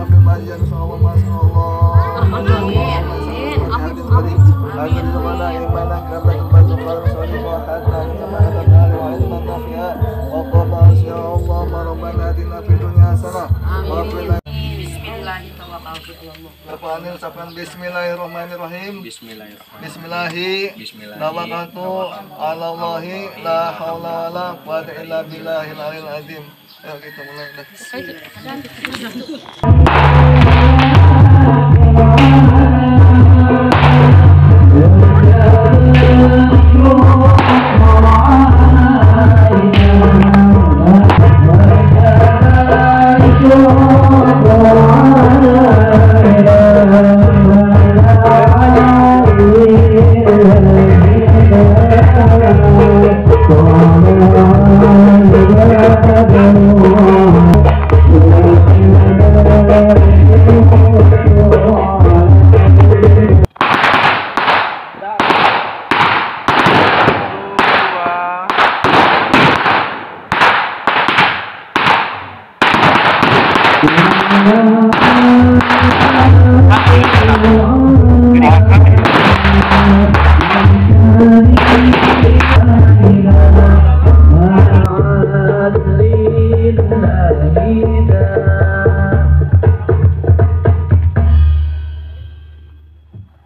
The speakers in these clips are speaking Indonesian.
fil majjan sallallahu alaihi wasallam. Bismillahirrahmanirrahim. Tawakkaltu 'ala Allahi la haula wala quwwata illa billahil aliyil azim. Ayo kita mulai dah.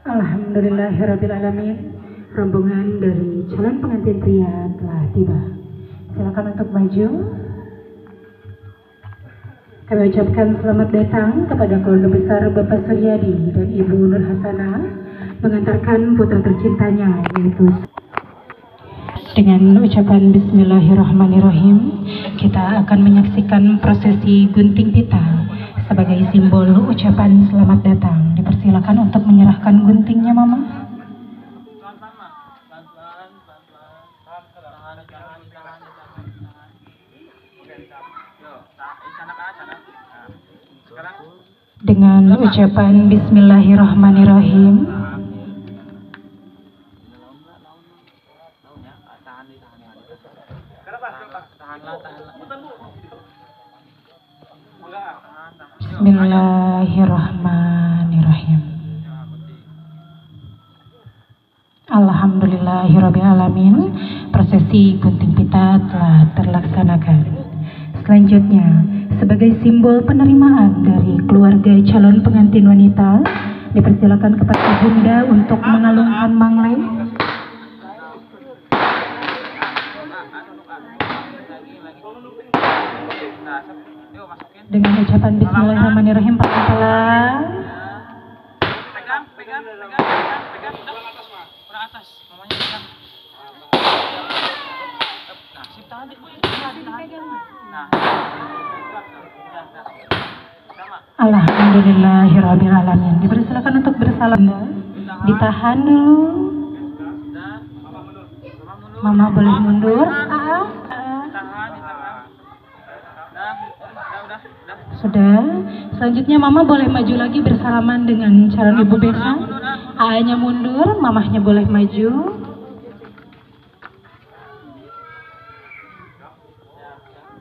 Alhamdulillahirrabbilalamin. Rombongan dari calon pengantin pria telah tiba. Silakan untuk maju. Kami ucapkan selamat datang kepada keluarga besar Bapak Suryadi dan Ibu Nur Hasanah mengantarkan putra tercintanya, yaitu dengan ucapan Bismillahirrahmanirrahim. Kita akan menyaksikan prosesi gunting pita sebagai simbol ucapan selamat datang. Dipersilakan untuk menyerahkan guntingnya, Mama. Dengan ucapan Bismillahirrahmanirrahim, Bismillahirrahmanirrahim. Alhamdulillahirrabbilalamin. Prosesi gunting pita telah terlaksanakan. Selanjutnya, sebagai simbol penerimaan dari keluarga calon pengantin wanita, dipersilakan kepada Bunda untuk mengalungkan manglai. Dengan ucapan Bismillahirrahmanirrahim, pelan-pelan. Pegang atas, mamanya pegang. Nah, sip tangan Alhamdulillahirrabbilalamin. Dipersilakan untuk bersalam. Ditahan dulu. Mama boleh mundur. Sudah. Selanjutnya Mama boleh maju lagi bersalaman dengan calon ibu besan. A-nya mundur, mamahnya boleh maju.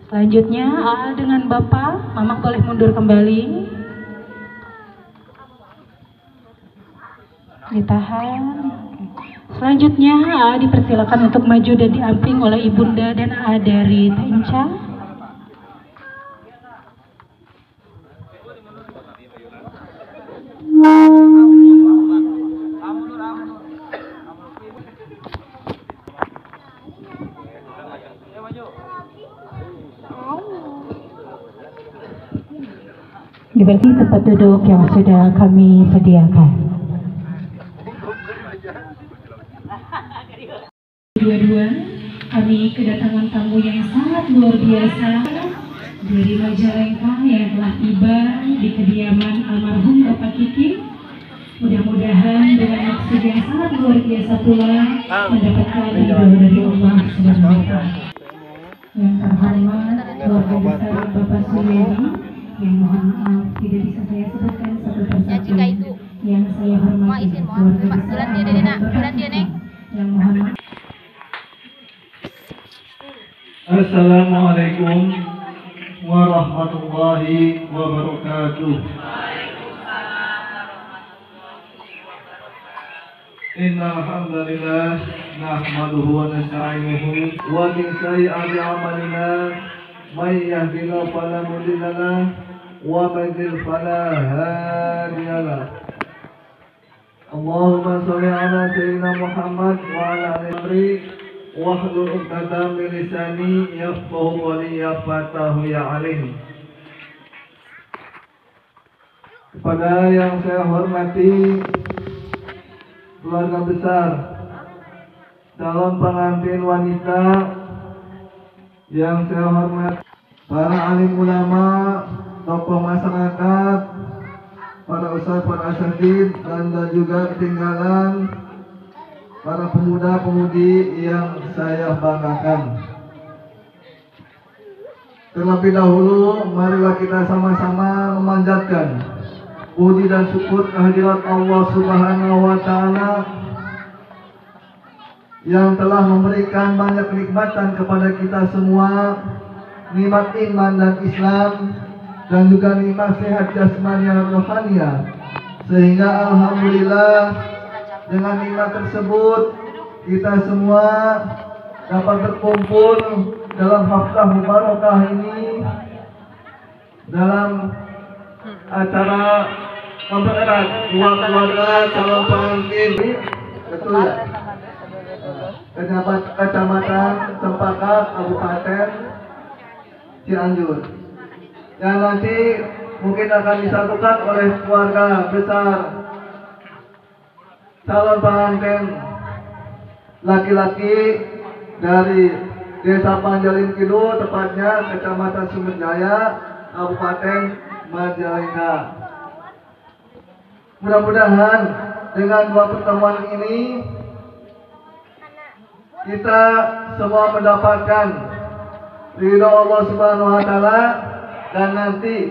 Selanjutnya A dengan Bapak, Mama boleh mundur kembali. Ditahan. Selanjutnya A dipersilakan untuk maju dan diamping oleh Ibunda dan A dari Tenca. Dibersi tempat duduk yang sudah kami sediakan. Dua-dua, kami kedatangan tamu yang sangat luar biasa dari Majalengka yang telah tiba di kediaman almarhum Bapak Kiki. Mudah-mudahan dengan maksud yang sangat luar biasa pula mendapatkan ridho dari Allah SWT. Yang terhormat keluarga besar Bapak Suryadi, yang mohon maaf tidak bisa saya sebutkan satu persatu. Yang saya hormati keluarga besar Bapak Kiki, yang mohon maaf. Assalamualaikum warahmatullahi wabarakatuh. Innal hamdalillah nahmaduhu wa nasta'inuhu wa min sayyi'ati a'malina may yahdihillahu fala mudilla lahu wa may yudlil fala hadiya lahu. Allahumma shalli ala sayyidina Muhammad wa ala alihi wahlul 'uqdatam min lisani yafqahu qawli ya fatahu ya alim. Kepada yang saya hormati keluarga besar, calon pengantin wanita yang saya hormati, para alim ulama, tokoh masyarakat, para ustadz, para asatidz, dan juga ketinggalan para pemuda-pemudi yang saya banggakan. Terlebih dahulu, marilah kita sama-sama memanjatkan puji dan syukur kehadirat Allah Subhanahu wa Ta'ala yang telah memberikan banyak kenikmatan kepada kita semua, nikmat iman dan Islam, dan juga nikmat sehat jasmani dan rohania, sehingga alhamdulillah dengan nikmat tersebut kita semua dapat berkumpul dalam haflah mubarakah ini dalam acara mempererat dua keluarga calon pengantin, betul ya? Kecamatan Cempaka, Kabupaten Cianjur, yang nanti mungkin akan disatukan oleh keluarga besar calon pengantin laki-laki dari Desa Panjalin Kidul, tepatnya Kecamatan Sumberjaya, Kabupaten Majalengka. Mudah-mudahan dengan dua pertemuan ini kita semua mendapatkan ridho Allah Subhanahu wa Ta'ala, dan nanti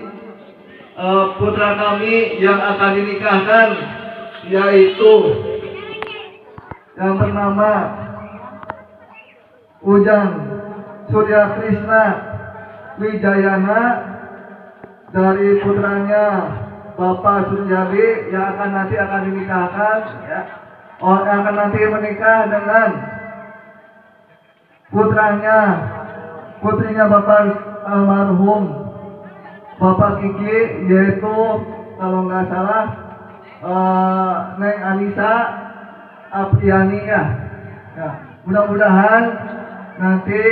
putra kami yang akan dinikahkan yaitu yang bernama Ujang Surya Krishna Wijayana dari putranya Bapak Suryadi yang nanti akan dinikahkan, ya, yang akan nanti menikah dengan putrinya Bapak almarhum Bapak Kiki, yaitu kalau nggak salah Neng Anissa Apriani ya. Mudah-mudahan nanti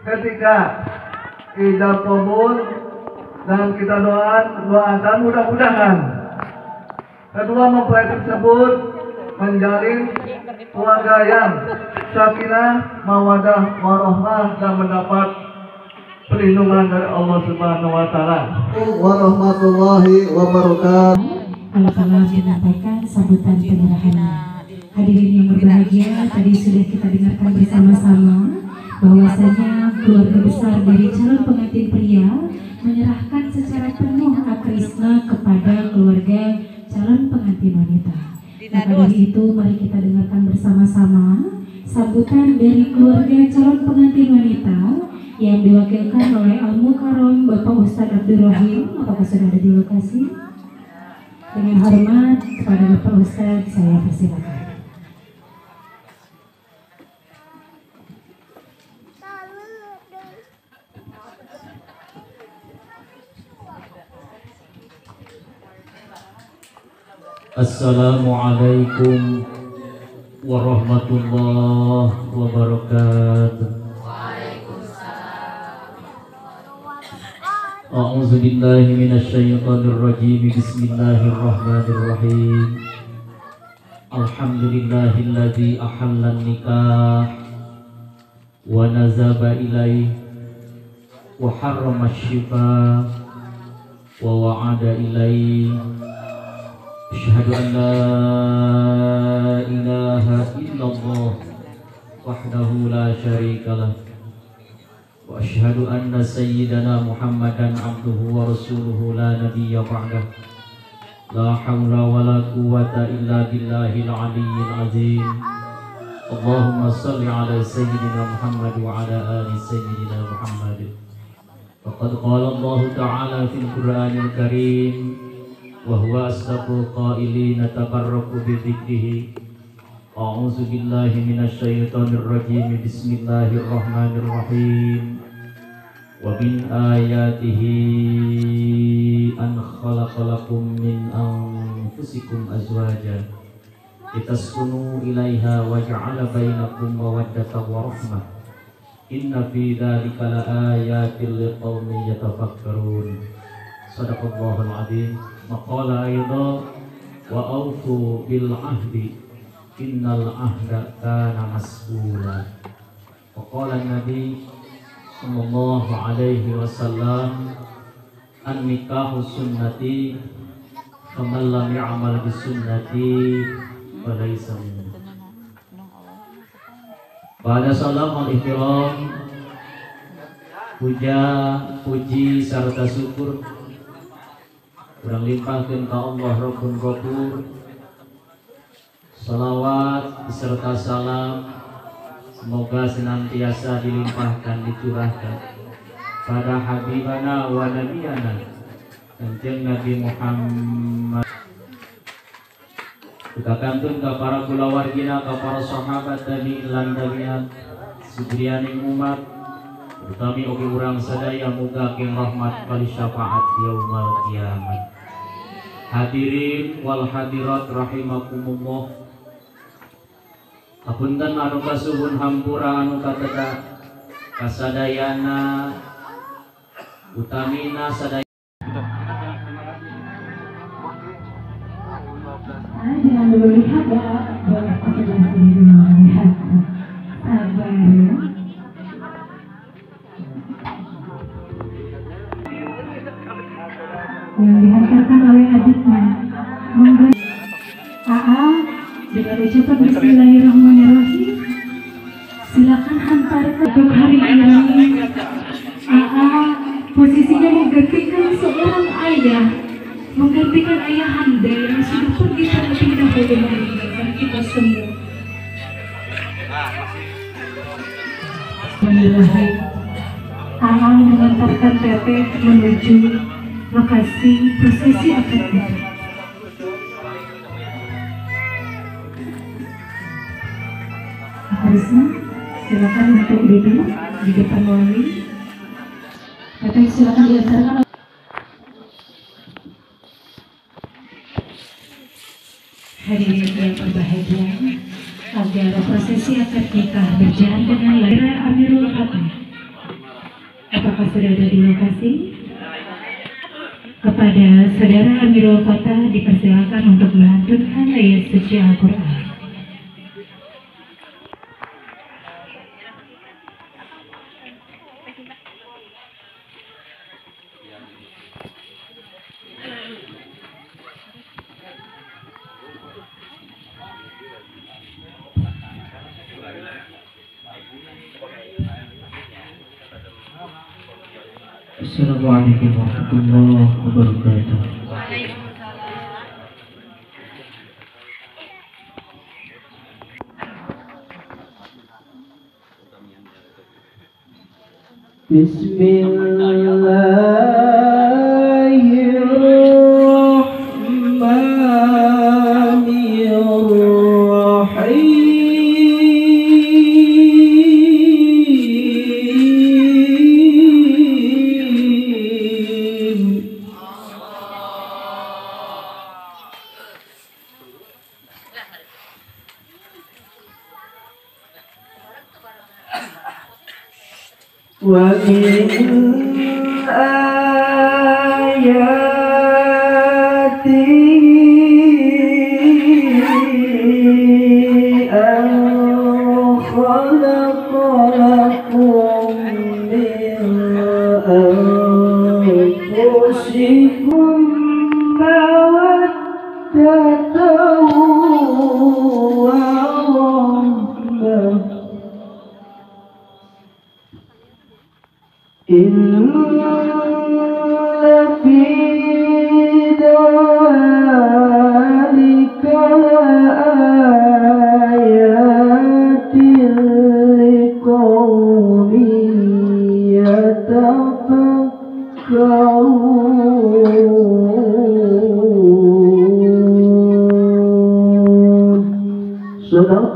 ketika ijab kabul dan kita doakan mudah-mudahan kedua mempelai tersebut menjalin keluarga yang sakinah, mawadah, warahmah, dan mendapat perlindungan dari Allah Subhanahu wa Ta'ala. Warahmatullahi wabarakatuh. Kalau menyampaikan sambutan penyerahannya. Hadirin yang berbahagia, tadi sudah kita dengarkan bersama-sama bahwasanya keluarga besar dari calon pengantin pria menyerahkan secara penuh akrisna kepada keluarga calon pengantin wanita. Maka dari itu mari kita dengarkan bersama-sama sambutan dari keluarga calon pengantin wanita yang diwakilkan oleh Al-Mukarram Bapak Ustadz Abdul Rahim. Apakah sudah ada di lokasi? Dengan hormat kepada Bapak Ustadz saya persilakan. Assalamualaikum warahmatullahi wabarakatuh. A'udzu billahi minasyaitonir rajim. Bismillahirrahmanirrahim. Alhamdulillahilladzi ahallan nikah wa nazaba ilaihi wa harrama asy-syifa wa wa'ada ilaihi. Asyhadu an la ilaha illallah wahdahu la syarikalah wa asyhadu anna sayyidana Muhammadan abduhu wa rasuluhu la nabiyya ba'dah. La hawla wa la quwwata illa billahil aliyyil azim. Allahumma salli ala sayyidina Muhammad wa ala ali sayyidina Muhammad. Faqad qala Allah ta'ala fil Qur'anil Karim wa huwa asdaqul qailin tabarraku bi dzikrihi A'udzu billahi minasyaitonir rajim. Bismillahirrahmanirrahim. Wa min ayatihi an khalaqalakum min anfusikum azwaja litaskunu ilaiha wa ja'ala bainakum mawaddatan wa rahmah. Inna fi dzalika laayatil liqaumin yatafakkarun. Shadaqallahul adzim. Maqala aydha wa awfu bil ahdi innal ahda kana mas'ula. Wa qala Nabi sallallahu alaihi wasallam, an-nikahu sunnati faman lam ya'mal bis sunnati falaysa minni. Pada salam al-ihtiram, puji serta syukur kurang limpahkan ke Allah Rabbun Ghafur. Salawat beserta salam semoga senantiasa dilimpahkan, dicurahkan pada habibana wa nabiyana Kanjeng Nabi Muhammad. Kita kantun ke para kulawargina, ke para sahabat tabi'in lan tabi'at sebrianing umat, utami oke urang sadaya muga king rahmat kali syafaat yaumul kiamat. Hadirin wal hadirat rahimakumullah. Apunten anu kasuhun hampura anu kateta kasadayana utamina sadaya. Jangan dulu lihat ya, boleh sebelah sini dulu lihat. Sabar ya. Yang dihantarkan oleh adiknya. Monggo AA dengan ucapan Bismillahirrahmanirrahim. Silakan hantarkan untuk hari ini. AA posisinya menggantikan seorang ayah, menggantikan ayahanda yang sudah pergi terlebih dahulu meninggalkan kita semua. Bismillahirrahmanirrahim. AA mengantarkan Teteh menuju lokasi prosesi akad nikah. Harusnya silakan untuk duduk di depan wali. Teteh silakan diantarkan. Hadirin yang berbahagia, agar prosesi akad nikah berjalan dengan lancar, Amirul Khatib. Apakah sudah ada di lokasi? Kepada saudara Amirul Khatib dipersilakan untuk melantunkan ayat suci Al-Quran. Assalamualaikum warahmatullahi wabarakatuh. Wa min ayatihi an khalaqalakum min anfusikum mawaddatan wa rahmah. Inna fi dzalika laayatin liqaumin yatafakkarun. Sadaqallahu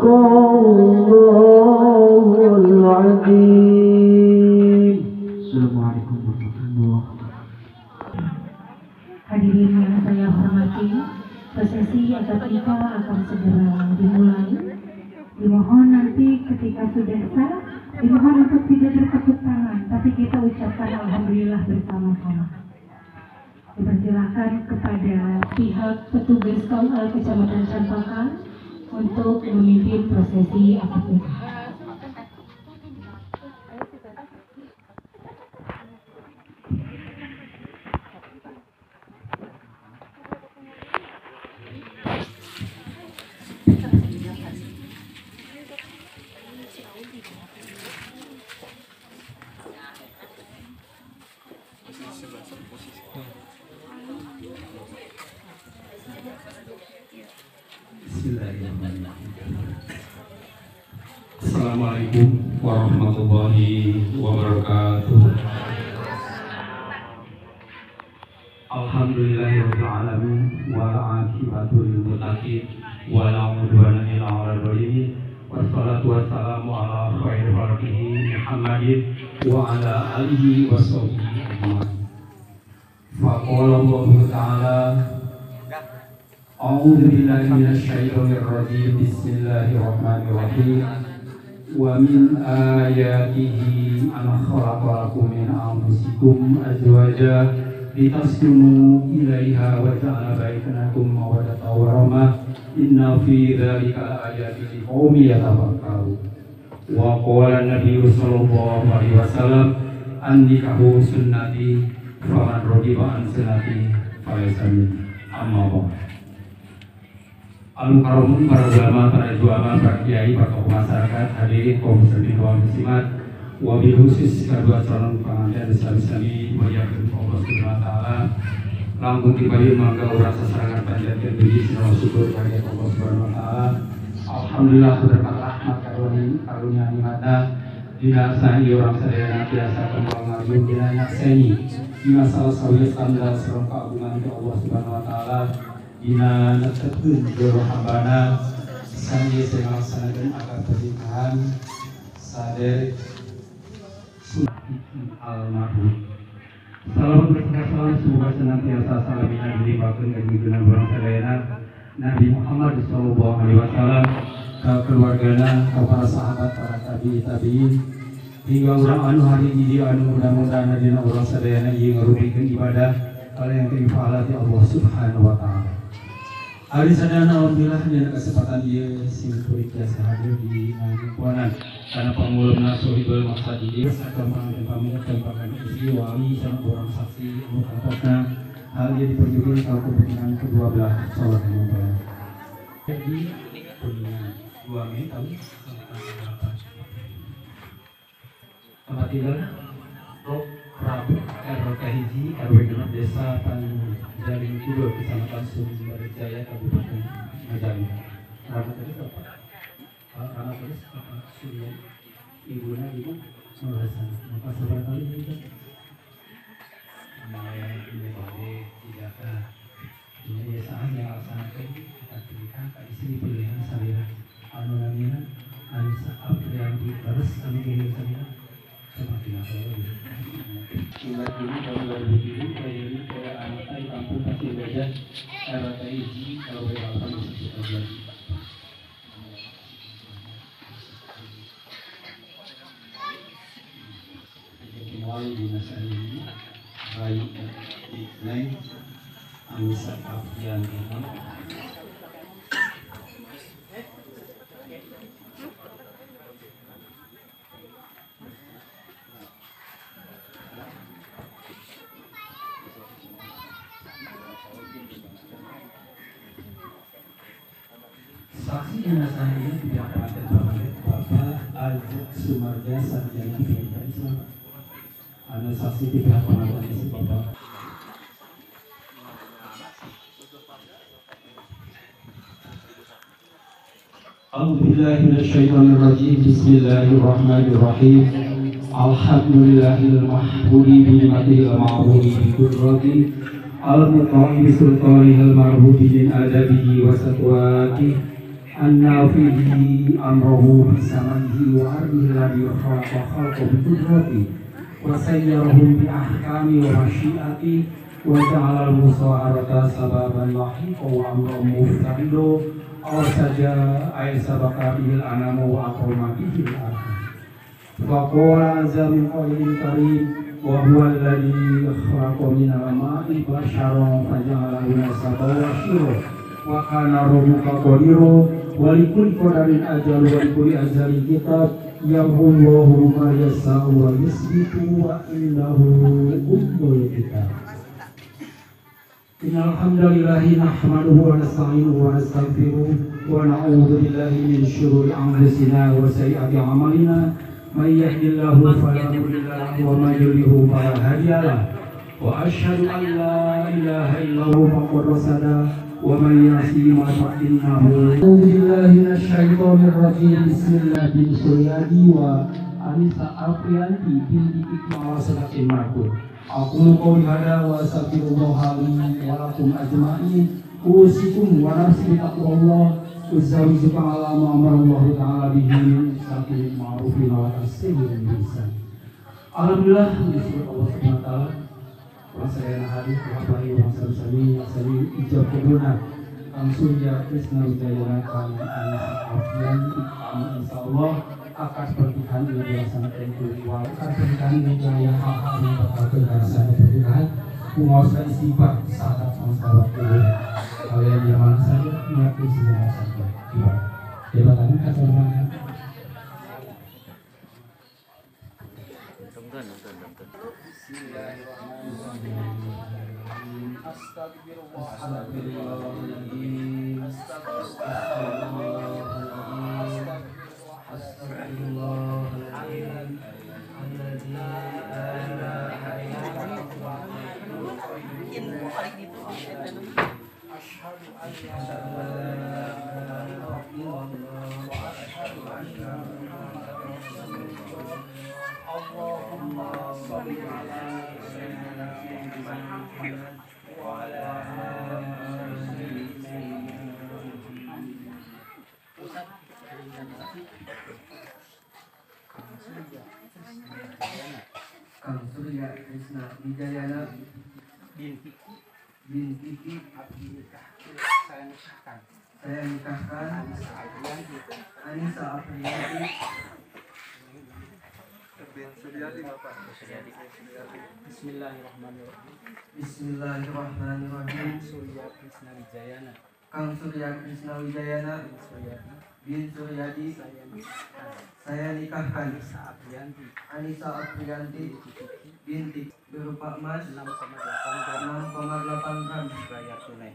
segera dimulai. Dimohon nanti ketika sudah sah, dimohon untuk tidak bertepuk tangan, tapi kita ucapkan alhamdulillah bersama-sama. Dipersilakan kepada pihak petugas Kecamatan Campakan untuk memimpin prosesi akad nikah. Assalamualaikum warahmatullahi wabarakatuh. Alhamdulillahirabbil alamin wal aqibatu lil muttaqin wa la udwana illa 'alal zalimin. Wassalatu wassalamu ala khairil khalqihi Muhammadin wa ala alihi washabbihi ajmain. Faqala Allahu ta'ala A'udzu billahi minasyaitonir rajim. Bismillahirrahmanirrahim. Wa min ayatihi an khalaqa lakum min anfusikum azwaja litaskunu ilaiha wa ja'ala bainakum mawaddatan wa rahmah. Inna fi dzalika laayatin liqaumin yatafakkarun. Wa qala an-nabiyyu sallallahu alaihi wasallam an-nikahu sunnati faman raghiba an sunnati falaysa minni. Amma ba'd. Al-Mukarramun, para ulama, para juama, para kiai, para tokoh masyarakat, hadirin kaum muslimin wal muslimat, wabil khusus kedua calon pengantin Islam-Islami wajahkan Allah Subhanahu wa taala. Langkung tibayu mangga urang sasarangan panjatkeun puji sareng syukur kepada Allah Subhanahu wa taala. Alhamdulillah berkat rahmat karunia nikmatna dina sahi urang sadayana tiasa kembang ngayun dina nyakseni dina salah-sawi skandal sareng keagungan Allah Subhanahu wa taala. Dina netekeun jodoh hambana sangge melaksanakeun akad pernikahan sadere almarhum. Salam berkah semoga senantiasa salamina dilimpahkeun ka junjungan urang sadayana Nabi Muhammad sallallahu alaihi wasallam, ka keluargana, ka para sahabat, para tabi'in hingga urang anu hari ini anu mudah-mudahan dina urang sadayana ieu ngarupikeun ibadah kala yang diifalati Allah Subhanahu wa taala. Hari sadana alhamdulillah dina kesempatan ieu sing kuring tiasa hadir di nangkuanan kana pangulumna sohibul maksad ieu sakamang dan pamit kampakan istri wali sareng urang saksi anu kantosna hal ieu diperjukeun ka kepentingan kedua belah salat mempelai. Jadi kuningan 2 Mei tahun 1988. Tempat tinggal Rok Prabu RK Hiji RW 6 Desa Tanjaring Kidul, Kecamatan Sumberjaya, Kabupaten Majalengka. Nama terus apa? Nama terus apa? Surya. Ibunya ibu Nurhasan. Maka seberapa kali juga? Nama yang ini boleh tidak ini saat yang laksanakan kita berikan di sini pilihan saya. Anu namanya Anissa Afriyanti terus kami ingin saya. Semakin apa lagi? Surat ini tahun 2007 ini ke anak di kampung Pasir Gajah RT Hiji RW 8 Desa Tanjaring. Wali dinas ini baik di Neng Anissa Afriyanti. Saksi jenazah ini tidak pakai oleh Bapak Ajak Sumarja Sarjana Pendidikan Islam. Ada saksi di pihak pengantin istri Bapak. A'udzubillahi minasyaitonirrajim. Bismillahirrahmanirrahim. Alhamdulillahil mahmudi bi ni'matihi al-ma'budi bi qudrati al-muqami bi sultanihil marhudi min adabihi wa satwati an-nafihi amruhu bi samanihi wa ardihi alladhi khalaqa khalqa bi qudrati wa sayyarahum bi ahkami wa masyiati wa ja'ala al-musa'arata sababan lahiqa wa amran muftarido awal saja ayat sabakabil anamu wa akromabihil arham. Faqala azza min qailin karim wa huwa alladhi khalaqa minal ma'i basharan faja'alahu nasaban wa shira wa kana rabbuka qadira wa likulli qadarin ajal wa likulli ajalin kitab yamhullahu ma yasha'u wa yusbitu wa indahu ummul kitab. Innal hamdalillahi nahmaduhu wa nasta'inuhu wa nastaghfiruh wa na'udzu billahi min syururi anfusina wa sayyiati a'malina. Man yahdihillahu fala mudilla lahu wa man yudlil fala hadiya lahu. Wa asyhadu an la ilaha illallah Muhammadur rasulullah wa man yasihi ma fa'innahu. A'udzu billahi minasyaitonir rajim. Bismillah bin Suryadi wa Anisa Afriyanti binti Ikmal Sadakin Markur. Aku qouli hada wa astaghfirullah li wa lakum ajma'in. Usikum wa nafsi taqwallah. Uzawijuka ala ma'amarallahu ta'ala bihi sakin ma'rufin wa tasirul ihsan. Alhamdulillah disebut Allah subhanahu wa ta'ala Wasayana hadis Wabahi wa sami Wasami ijab kebunan Kang Surya Krisna Wijayana Kang Anissa Alfian Insyaallah akan pernikahan ini dilaksanakan wal akan pernikahan ini yang hal-hal yang bakal terlaksana pernikahan menguasai istighfar sahabat sahabat dulu kalian yang mana saja mengerti segala saja jabatannya kata mana Astagfirullahaladzim Astagfirullahaladzim Alladzi la ilaha illallah Asyhadu an la ilaha illallah wa asyhadu anna Muhammadar Rasulullah. Allahumma shalli ala sayyidina Muhammad wa ala ali Kang Surya Krisna Wijayana binti saya nikahkan Anissa Afriyanti Bismillahirrahmanirrahim. Kang Surya Krisna Wijayana bin Suryadi saya nikahkan Anissa Afriyanti binti berupa emas 6,8 gram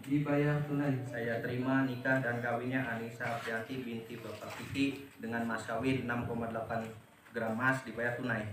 dibayar tunai. Saya terima nikah dan kawinnya Anissa Afriyanti binti Bapak Kiki dengan mas kawin 6,8 gram emas dibayar tunai.